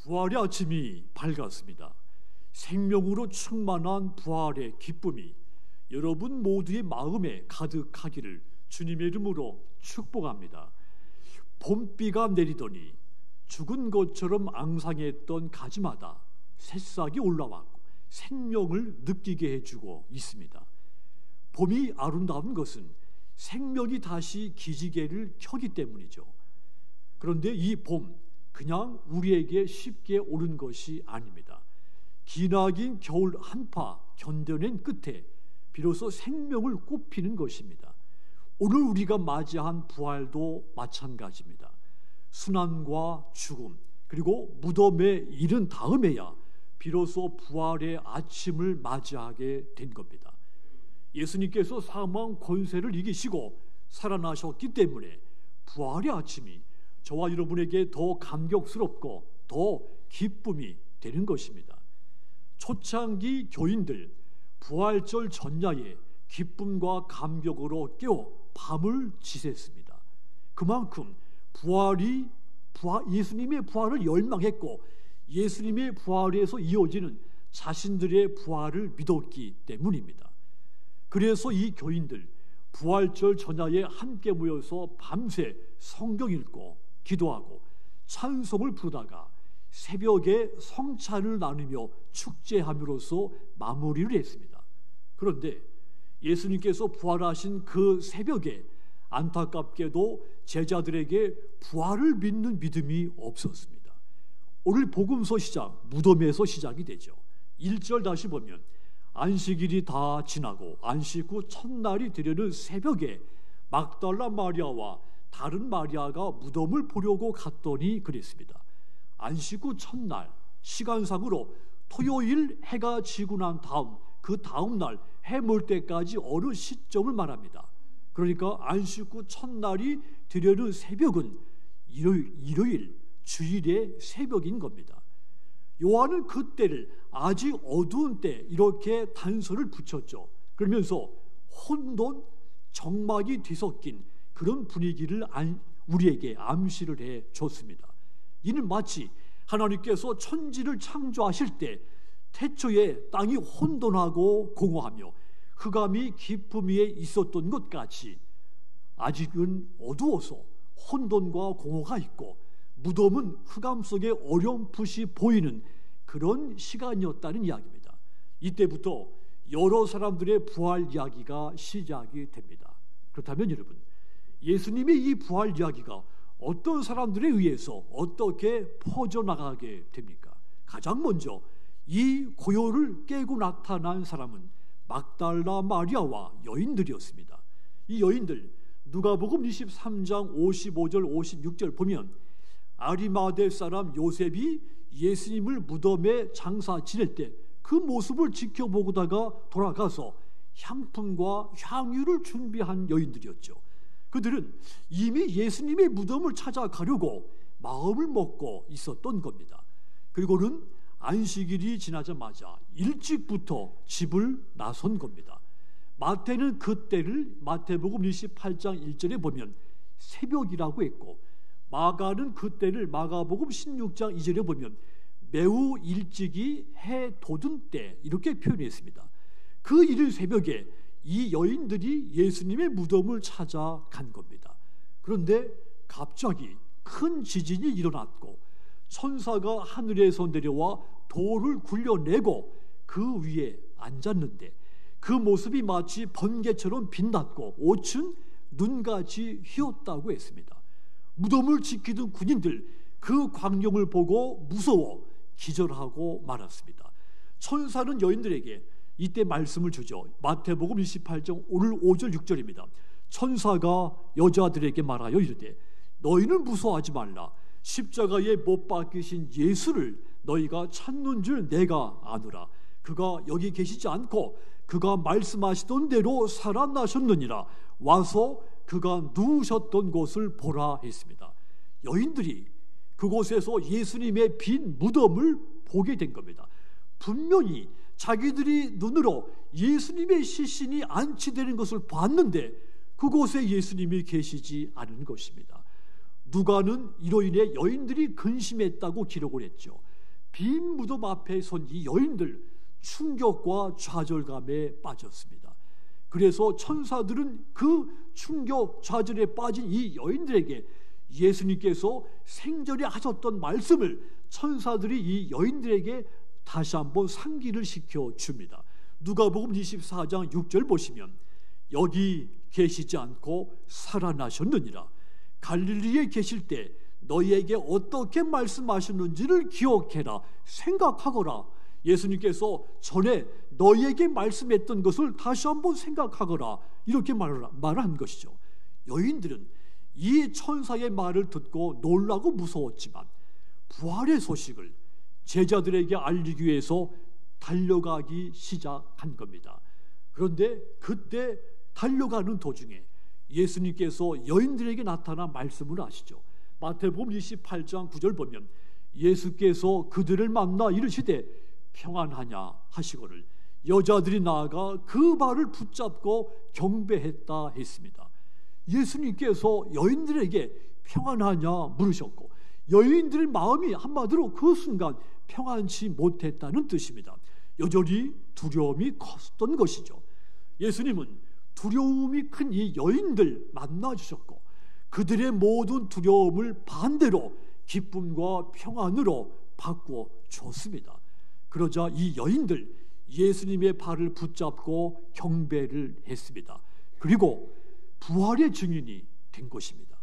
부활의 아침이 밝았습니다. 생명으로 충만한 부활의 기쁨이 여러분 모두의 마음에 가득하기를 주님의 이름으로 축복합니다. 봄비가 내리더니 죽은 것처럼 앙상했던 가지마다 새싹이 올라왔고 생명을 느끼게 해주고 있습니다. 봄이 아름다운 것은 생명이 다시 기지개를 켜기 때문이죠. 그런데 이 봄 그냥 우리에게 쉽게 오는 것이 아닙니다. 기나긴 겨울 한파 견뎌낸 끝에 비로소 생명을 꽃피는 것입니다. 오늘 우리가 맞이한 부활도 마찬가지입니다. 순환과 죽음 그리고 무덤에 이른 다음에야 비로소 부활의 아침을 맞이하게 된 겁니다. 예수님께서 사망 권세를 이기시고 살아나셨기 때문에 부활의 아침이 저와 여러분에게 더 감격스럽고 더 기쁨이 되는 것입니다. 초창기 교인들 부활절 전야에 기쁨과 감격으로 깨어 밤을 지샜습니다. 그만큼 예수님의 부활을 열망했고 예수님의 부활에서 이어지는 자신들의 부활을 믿었기 때문입니다. 그래서 이 교인들 부활절 전야에 함께 모여서 밤새 성경 읽고 기도하고 찬송을 부르다가 새벽에 성찬을 나누며 축제함으로써 마무리를 했습니다. 그런데 예수님께서 부활하신 그 새벽에 안타깝게도 제자들에게 부활을 믿는 믿음이 없었습니다. 오늘 복음서 시작, 무덤에서 시작이 되죠. 1절 다시 보면 안식일이 다 지나고 안식 후 첫날이 되려는 새벽에 막달라 마리아와 다른 마리아가 무덤을 보려고 갔더니 그랬습니다. 안식 후 첫날 시간상으로 토요일 해가 지고 난 다음 그 다음 날 해몰 때까지 어느 시점을 말합니다. 그러니까 안식 후 첫날이 되려는 새벽은 일요일 주일의 새벽인 겁니다. 요한은 그때를 아직 어두운 때 이렇게 단서를 붙였죠. 그러면서 혼돈, 정막이 뒤섞인 그런 분위기를 우리에게 암시를 해줬습니다. 이는 마치 하나님께서 천지를 창조하실 때 태초에 땅이 혼돈하고 공허하며 흑암이 깊음 위에 있었던 것 같이 아직은 어두워서 혼돈과 공허가 있고 무덤은 흑암 속에 어렴풋이 보이는 그런 시간이었다는 이야기입니다. 이때부터 여러 사람들의 부활 이야기가 시작이 됩니다. 그렇다면 여러분, 예수님의 이 부활 이야기가 어떤 사람들에 의해서 어떻게 퍼져나가게 됩니까? 가장 먼저 이 고요를 깨고 나타난 사람은 막달라 마리아와 여인들이었습니다. 이 여인들 누가복음 23장 55절 56절 보면 아리마대 사람 요셉이 예수님을 무덤에 장사 지낼 때 그 모습을 지켜보다가 돌아가서 향품과 향유를 준비한 여인들이었죠. 그들은 이미 예수님의 무덤을 찾아가려고 마음을 먹고 있었던 겁니다. 그리고는 안식일이 지나자마자 일찍부터 집을 나선 겁니다. 마태는 그때를 마태복음 28장 1절에 보면 새벽이라고 했고 마가는 그때를 마가복음 16장 2절에 보면 매우 일찍이 해 돋은 때 이렇게 표현했습니다. 그 이른 새벽에 이 여인들이 예수님의 무덤을 찾아간 겁니다. 그런데 갑자기 큰 지진이 일어났고 천사가 하늘에서 내려와 돌을 굴려내고 그 위에 앉았는데 그 모습이 마치 번개처럼 빛났고 옷은 눈같이 휘었다고 했습니다. 무덤을 지키던 군인들 그 광경을 보고 무서워 기절하고 말았습니다. 천사는 여인들에게 이때 말씀을 주죠. 마태복음 28장 오늘 5절 6절입니다. 천사가 여자들에게 말하여 이르되 너희는 무서워하지 말라. 십자가에 못 박히신 예수를 너희가 찾는 줄 내가 아노라. 그가 여기 계시지 않고 그가 말씀하시던 대로 살아나셨느니라. 와서 그가 누우셨던 곳을 보라 했습니다. 여인들이 그곳에서 예수님의 빈 무덤을 보게 된 겁니다. 분명히 자기들이 눈으로 예수님의 시신이 안치되는 것을 봤는데 그곳에 예수님이 계시지 않은 것입니다. 누가는 이로 인해 여인들이 근심했다고 기록을 했죠. 빈 무덤 앞에 선 이 여인들 충격과 좌절감에 빠졌습니다. 그래서 천사들은 그 충격 좌절에 빠진 이 여인들에게 예수님께서 생전에 하셨던 말씀을 천사들이 이 여인들에게 다시 한번 상기를 시켜줍니다. 누가복음 24장 6절 보시면 여기 계시지 않고 살아나셨느니라. 갈릴리에 계실 때 너희에게 어떻게 말씀하셨는지를 기억해라. 생각하거라. 예수님께서 전에 너희에게 말씀했던 것을 다시 한번 생각하거라. 이렇게 말한 것이죠. 여인들은 이 천사의 말을 듣고 놀라고 무서웠지만 부활의 소식을 제자들에게 알리기 위해서 달려가기 시작한 겁니다. 그런데 그때 달려가는 도중에 예수님께서 여인들에게 나타나 말씀을 하시죠. 마태복음 28장 9절 보면 예수께서 그들을 만나 이르시되 평안하냐 하시거늘 여자들이 나아가 그 발을 붙잡고 경배했다 했습니다. 예수님께서 여인들에게 평안하냐 물으셨고 여인들의 마음이 한마디로 그 순간 평안치 못했다는 뜻입니다. 여전히 두려움이 컸던 것이죠. 예수님은 두려움이 큰 이 여인들 만나주셨고 그들의 모든 두려움을 반대로 기쁨과 평안으로 바꾸어 줬습니다. 그러자 이 여인들 예수님의 발을 붙잡고 경배를 했습니다. 그리고 부활의 증인이 된 것입니다.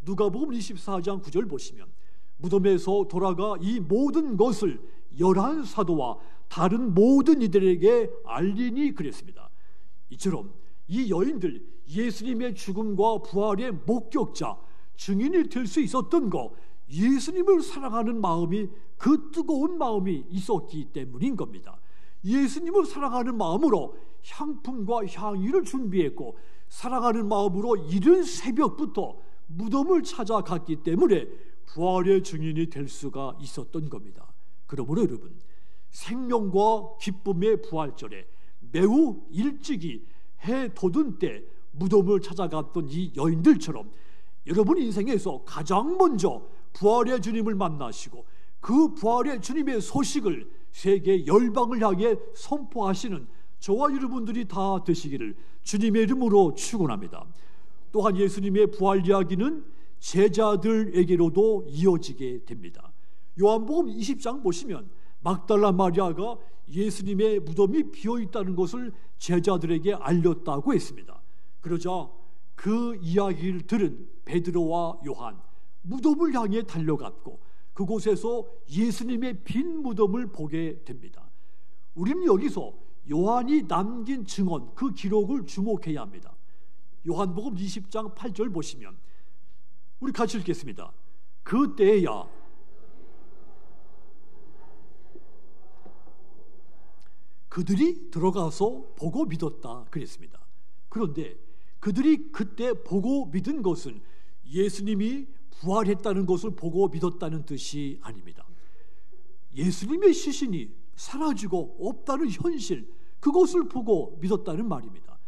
누가복음 24장 9절 보시면 무덤에서 돌아가 이 모든 것을 11사도와 다른 모든 이들에게 알리니 그랬습니다. 이처럼 이 여인들 예수님의 죽음과 부활의 목격자 증인이 될 수 있었던 것, 예수님을 사랑하는 마음이 그 뜨거운 마음이 있었기 때문인 겁니다. 예수님을 사랑하는 마음으로 향품과 향유를 준비했고 사랑하는 마음으로 이른 새벽부터 무덤을 찾아갔기 때문에 부활의 증인이 될 수가 있었던 겁니다. 그러므로 여러분, 생명과 기쁨의 부활절에 매우 일찍이 해 돋은 때 무덤을 찾아갔던 이 여인들처럼 여러분 인생에서 가장 먼저 부활의 주님을 만나시고 그 부활의 주님의 소식을 세계 열방을 향해 선포하시는 저와 여러분들이 다 되시기를 주님의 이름으로 축원합니다. 또한 예수님의 부활 이야기는 제자들에게로도 이어지게 됩니다. 요한복음 20장 보시면 막달라 마리아가 예수님의 무덤이 비어있다는 것을 제자들에게 알렸다고 했습니다. 그러자 그 이야기를 들은 베드로와 요한 무덤을 향해 달려갔고 그곳에서 예수님의 빈 무덤을 보게 됩니다. 우리는 여기서 요한이 남긴 증언, 그 기록을 주목해야 합니다. 요한복음 20장 8절 보시면 우리 같이 읽겠습니다. 그때야 그들이 들어가서 보고 믿었다 그랬습니다. 그런데 그들이 그때 보고 믿은 것은 예수님이 부활했다는 것을 보고 믿었다는 뜻이 아닙니다. 예수님의 시신이 사라지고 없다는 현실, 그것을 보고 믿었다는 말입니다.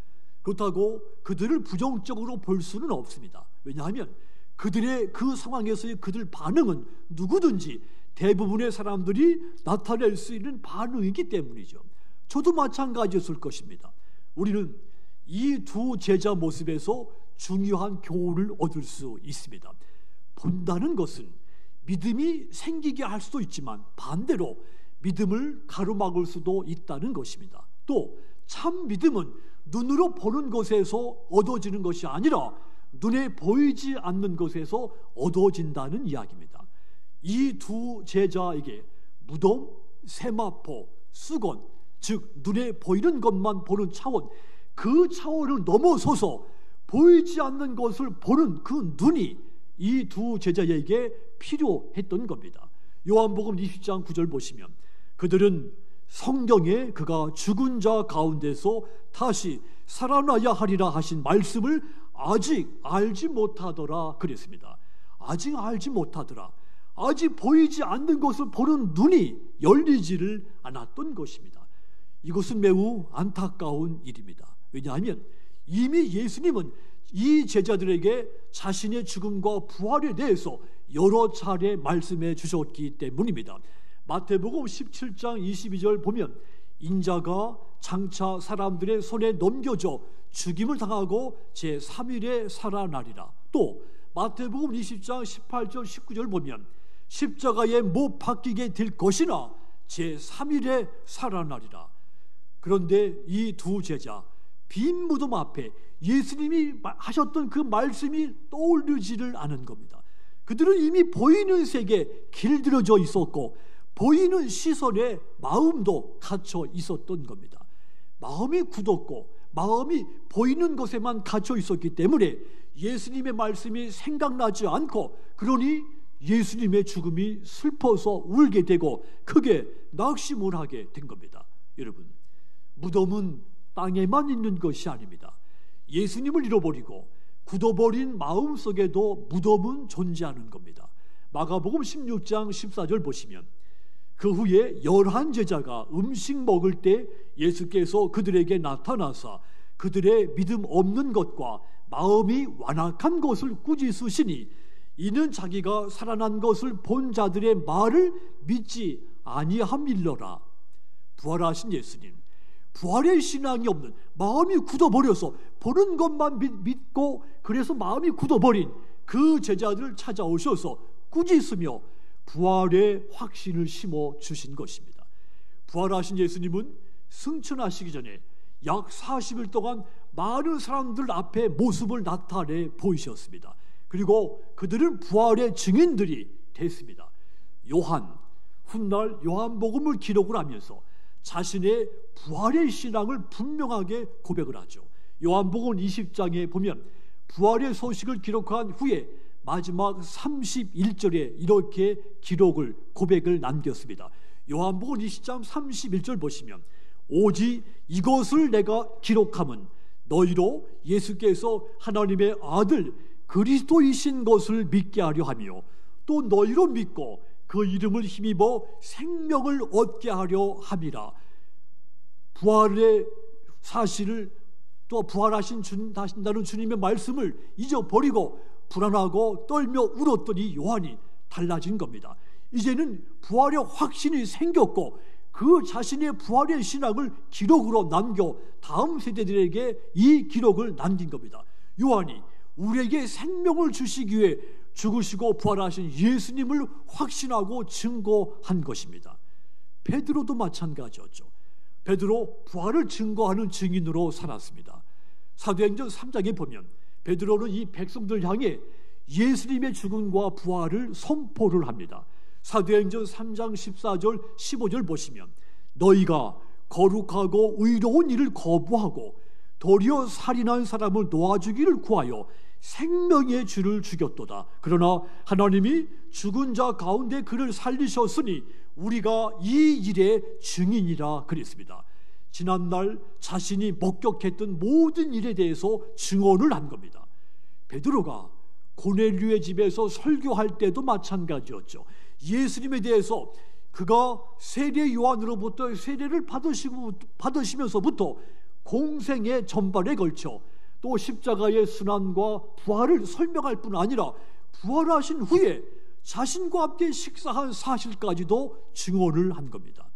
그렇다고 그들을 부정적으로 볼 수는 없습니다. 왜냐하면 그들의 그 상황에서의 그들 반응은 누구든지 대부분의 사람들이 나타낼 수 있는 반응이기 때문이죠. 저도 마찬가지였을 것입니다. 우리는 이 두 제자 모습에서 중요한 교훈을 얻을 수 있습니다. 본다는 것은 믿음이 생기게 할 수도 있지만 반대로 믿음을 가로막을 수도 있다는 것입니다. 또 참 믿음은 눈으로 보는 것에서 얻어지는 것이 아니라 눈에 보이지 않는 것에서 얻어진다는 이야기입니다. 이 두 제자에게 무덤, 세마포, 수건, 즉 눈에 보이는 것만 보는 차원, 그 차원을 넘어서서 보이지 않는 것을 보는 그 눈이 이 두 제자에게 필요했던 겁니다. 요한복음 20장 9절 보시면 그들은 성경에 그가 죽은 자 가운데서 다시 살아나야 하리라 하신 말씀을 아직 알지 못하더라 그랬습니다. 아직 알지 못하더라. 아직 보이지 않는 것을 보는 눈이 열리지를 않았던 것입니다. 이것은 매우 안타까운 일입니다. 왜냐하면 이미 예수님은 이 제자들에게 자신의 죽음과 부활에 대해서 여러 차례 말씀해 주셨기 때문입니다. 마태복음 17장 22절 보면 인자가 장차 사람들의 손에 넘겨져 죽임을 당하고 제3일에 살아나리라. 또 마태복음 20장 18절 19절 보면 십자가에 못 박히게 될 것이나 제3일에 살아나리라. 그런데 이 두 제자 빈 무덤 앞에 예수님이 하셨던 그 말씀이 떠오르지를 않은 겁니다. 그들은 이미 보이는 세계에 길들여져 있었고 보이는 시선에 마음도 갇혀 있었던 겁니다. 마음이 굳었고 마음이 보이는 것에만 갇혀 있었기 때문에 예수님의 말씀이 생각나지 않고, 그러니 예수님의 죽음이 슬퍼서 울게 되고 크게 낙심을 하게 된 겁니다. 여러분, 무덤은 땅에만 있는 것이 아닙니다. 예수님을 잃어버리고 굳어버린 마음속에도 무덤은 존재하는 겁니다. 마가복음 16장 14절 보시면 그 후에 11 제자가 음식 먹을 때 예수께서 그들에게 나타나사 그들의 믿음 없는 것과 마음이 완악한 것을 꾸짖으시니 이는 자기가 살아난 것을 본 자들의 말을 믿지 아니함일러라. 부활하신 예수님, 부활의 신앙이 없는, 마음이 굳어버려서 보는 것만 믿고 그래서 마음이 굳어버린 그 제자들을 찾아오셔서 꾸짖으며 부활의 확신을 심어 주신 것입니다. 부활하신 예수님은 승천하시기 전에 약 40일 동안 많은 사람들 앞에 모습을 나타내 보이셨습니다. 그리고 그들은 부활의 증인들이 됐습니다. 요한, 훗날 요한복음을 기록을 하면서 자신의 부활의 신앙을 분명하게 고백을 하죠. 요한복음 20장에 보면 부활의 소식을 기록한 후에 마지막 31절에 이렇게 고백을 남겼습니다. 요한복음 20장 31절 보시면 오직 이것을 내가 기록함은 너희로 예수께서 하나님의 아들 그리스도이신 것을 믿게 하려 하며 또 너희로 믿고 그 이름을 힘입어 생명을 얻게 하려 함이라. 부활의 사실을, 또 부활하신다는 주님의 말씀을 잊어버리고 불안하고 떨며 울었던 이 요한이 달라진 겁니다. 이제는 부활의 확신이 생겼고 그 자신의 부활의 신앙을 기록으로 남겨 다음 세대들에게 이 기록을 남긴 겁니다. 요한이 우리에게 생명을 주시기 위해 죽으시고 부활하신 예수님을 확신하고 증거한 것입니다. 베드로도 마찬가지였죠. 베드로 부활을 증거하는 증인으로 살았습니다. 사도행전 3장에 보면 베드로는 이 백성들 향해 예수님의 죽음과 부활을 선포를 합니다. 사도행전 3장 14절 15절 보시면 너희가 거룩하고 의로운 일을 거부하고 도리어 살인한 사람을 놓아주기를 구하여 생명의 주를 죽였도다. 그러나 하나님이 죽은 자 가운데 그를 살리셨으니 우리가 이 일의 증인이라 그랬습니다. 지난날 자신이 목격했던 모든 일에 대해서 증언을 한 겁니다. 베드로가 고넬류의 집에서 설교할 때도 마찬가지였죠. 예수님에 대해서 그가 세례 요한으로부터 세례를 받으시면서부터 공생의 전반에 걸쳐 또 십자가의 순환과 부활을 설명할 뿐 아니라 부활하신 후에 자신과 함께 식사한 사실까지도 증언을 한 겁니다.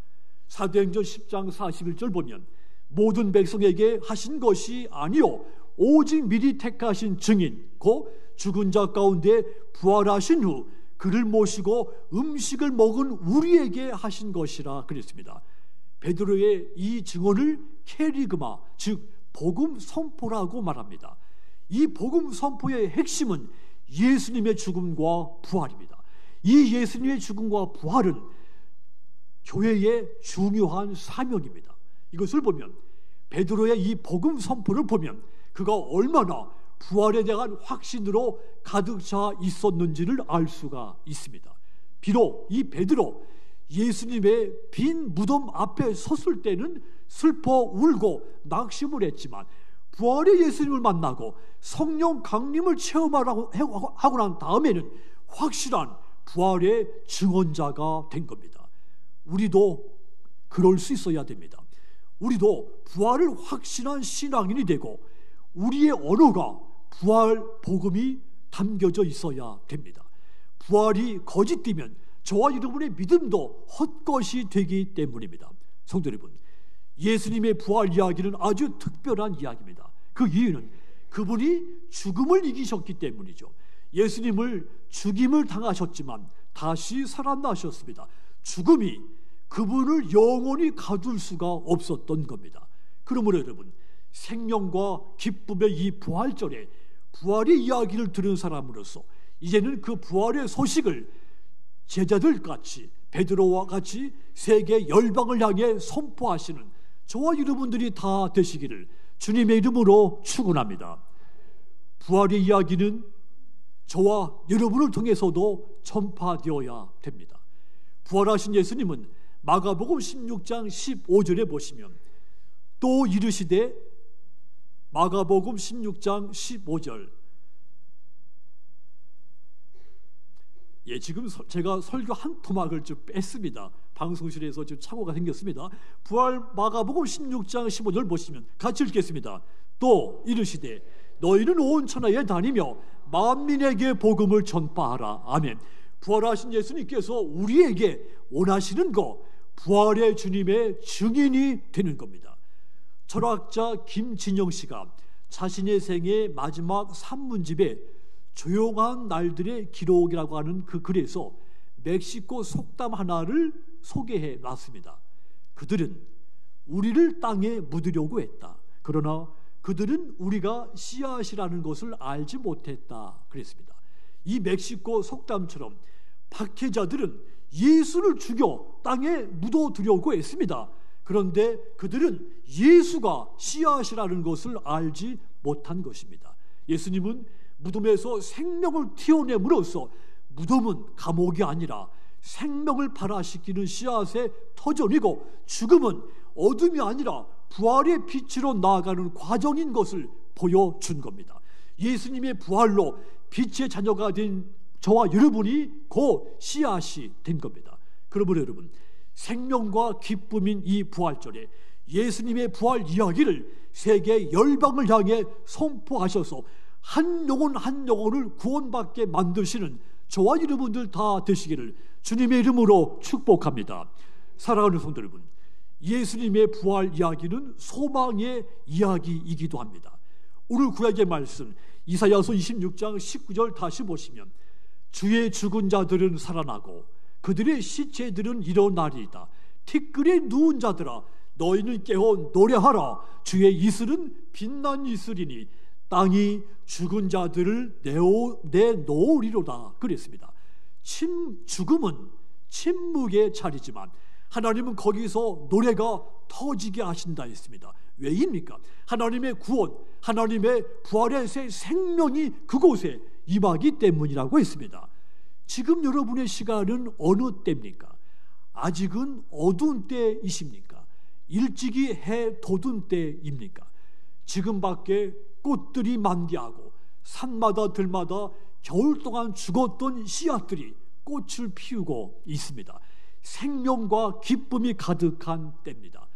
사도행전 10장 41절 보면 모든 백성에게 하신 것이 아니요 오직 미리 택하신 증인 곧 죽은 자 가운데 부활하신 후 그를 모시고 음식을 먹은 우리에게 하신 것이라 그랬습니다. 베드로의 이 증언을 케리그마, 즉 복음 선포라고 말합니다. 이 복음 선포의 핵심은 예수님의 죽음과 부활입니다. 이 예수님의 죽음과 부활은 교회의 중요한 사명입니다. 이것을 보면 베드로의 이 복음 선포를 보면 그가 얼마나 부활에 대한 확신으로 가득 차 있었는지를 알 수가 있습니다. 비록 이 베드로 예수님의 빈 무덤 앞에 섰을 때는 슬퍼 울고 낙심을 했지만 부활의 예수님을 만나고 성령 강림을 체험하고 난 다음에는 확실한 부활의 증언자가 된 겁니다. 우리도 그럴 수 있어야 됩니다. 우리도 부활을 확신한 신앙인이 되고 우리의 언어가 부활 복음이 담겨져 있어야 됩니다. 부활이 거짓되면 저와 여러분의 믿음도 헛것이 되기 때문입니다. 성도 여러분, 예수님의 부활 이야기는 아주 특별한 이야기입니다. 그 이유는 그분이 죽음을 이기셨기 때문이죠. 예수님을 죽임을 당하셨지만 다시 살아나셨습니다. 죽음이 그분을 영원히 가둘 수가 없었던 겁니다. 그러므로 여러분, 생명과 기쁨의 이 부활절에 부활의 이야기를 들은 사람으로서 이제는 그 부활의 소식을 제자들 같이, 베드로와 같이 세계 열방을 향해 선포하시는 저와 여러분들이 다 되시기를 주님의 이름으로 축원합니다. 부활의 이야기는 저와 여러분을 통해서도 전파되어야 됩니다. 부활하신 예수님은 마가복음 16장 15절에 보시면 또 이르시되, 마가복음 16장 15절, 지금 제가 설교 한 토막을 좀 뺐습니다. 방송실에서 지금 착오가 생겼습니다. 부활 마가복음 16장 15절 보시면 같이 읽겠습니다. 또 이르시되 너희는 온 천하에 다니며 만민에게 복음을 전파하라. 아멘. 부활하신 예수님께서 우리에게 원하시는 거, 부활의 주님의 증인이 되는 겁니다. 철학자 김진영 씨가 자신의 생의 마지막 산문집에 조용한 날들의 기록이라고 하는 그 글에서 멕시코 속담 하나를 소개해 놨습니다. 그들은 우리를 땅에 묻으려고 했다. 그러나 그들은 우리가 씨앗이라는 것을 알지 못했다. 그랬습니다. 이 멕시코 속담처럼 박해자들은 예수를 죽여 땅에 묻어두려고 했습니다. 그런데 그들은 예수가 씨앗이라는 것을 알지 못한 것입니다. 예수님은 무덤에서 생명을 튀어냄으로써 무덤은 감옥이 아니라 생명을 발화시키는 씨앗의 터전이고, 죽음은 어둠이 아니라 부활의 빛으로 나아가는 과정인 것을 보여준 겁니다. 예수님의 부활로 빛의 자녀가 된 저와 여러분이 곧 씨앗이 된 겁니다. 그러므로 여러분, 생명과 기쁨인 이 부활절에 예수님의 부활 이야기를 세계 열방을 향해 선포하셔서 한 영혼 한 영혼을 구원받게 만드시는 저와 여러분들 다 되시기를 주님의 이름으로 축복합니다. 사랑하는 성도 여러분, 예수님의 부활 이야기는 소망의 이야기이기도 합니다. 오늘 구약의 말씀 이사야서 26장 19절 다시 보시면, 주의 죽은 자들은 살아나고 그들의 시체들은 일어나리이다. 티끌에 누운 자들아, 너희는 깨어 노래하라. 주의 이슬은 빛난 이슬이니 땅이 죽은 자들을 내놓으리로다. 그랬습니다. 죽음은 침묵의 자리지만 하나님은 거기서 노래가 터지게 하신다 했습니다. 왜입니까? 하나님의 구원, 하나님의 부활의 새 생명이 그곳에 임하기 때문이라고 했습니다. 지금 여러분의 시간은 어느 때입니까? 아직은 어두운 때이십니까? 일찍이 해 돋은 때입니까? 지금 밖에 꽃들이 만개하고 산마다 들마다 겨울 동안 죽었던 씨앗들이 꽃을 피우고 있습니다. 생명과 기쁨이 가득한 때입니다.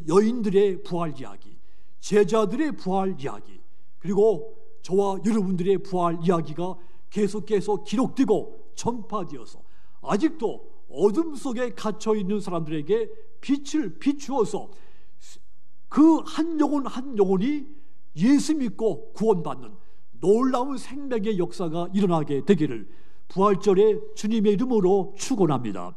여인들의 부활 이야기, 제자들의 부활 이야기, 그리고 저와 여러분들의 부활 이야기가 계속해서 기록되고 전파되어서 아직도 어둠 속에 갇혀있는 사람들에게 빛을 비추어서 그 한 영혼 한 영혼이 예수 믿고 구원받는 놀라운 생명의 역사가 일어나게 되기를 부활절에 주님의 이름으로 축원합니다.